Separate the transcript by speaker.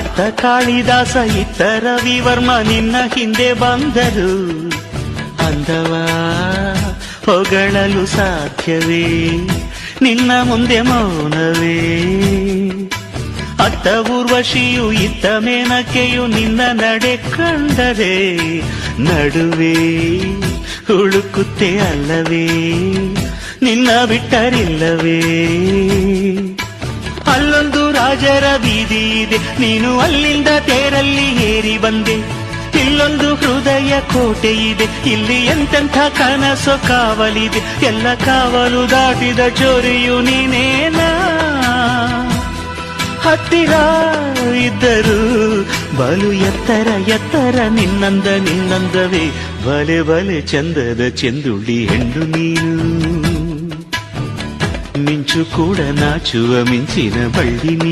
Speaker 1: ಅತ್ತ ಕಾಳಿದಾಸ ಇತ್ತ ರವಿವರ್ಮ ನಿನ್ನ ಹಿಂದೆ ಬಂದರು. ಅಂದವ ಹೊಗಳಲು ಸಾಧ್ಯವೇ, ನಿನ್ನ ಮುಂದೆ ಮೌನವೇ. ಅತ್ತ ಊರ್ವಶಿಯು ಇತ್ತ ಮೇನಕೆಯು ನಿನ್ನ ನಡೆ ಕಂಡರೆ ನಡುವೆ ಹುಡುಕುತ್ತೆ ಅಲ್ಲವೇ, ನಿನ್ನ ಬಿಟ್ಟರಿಲ್ಲವೇ. ಅಲ್ಲೊಂದು ರಾಜರ ಬೀದಿ ಇದೆ, ನೀನು ಅಲ್ಲಿಂದ ತೇರಲ್ಲಿ ಏರಿ ಬಂದೆ. ಇಲ್ಲೊಂದು ಹೃದಯ ಕೋಟೆ ಇದೆ, ಇಲ್ಲಿ ಎಂತೆಂಥ ಕನಸು ಕಾವಲಿದೆ. ಎಲ್ಲ ಕಾವಲು ದಾಟಿದ ಚೋರಿಯು ನೀನೇನಾ. ಹತ್ತಿರ ಇದ್ದರು ಬಲು ಎತ್ತರ ಎತ್ತರ ನಿನ್ನಂದವೇ. ಬಲೆ ಬಲೆ ಚಂದದ ಚೆಂದುಳ್ಳಿ ಹೆಣ್ಣು ನೀನು, ಮಿಂಚು ಕೂಡ ನಾಚುವ ಮಿಂಚಿನ ಬಳ್ಳಿ ನೀನು.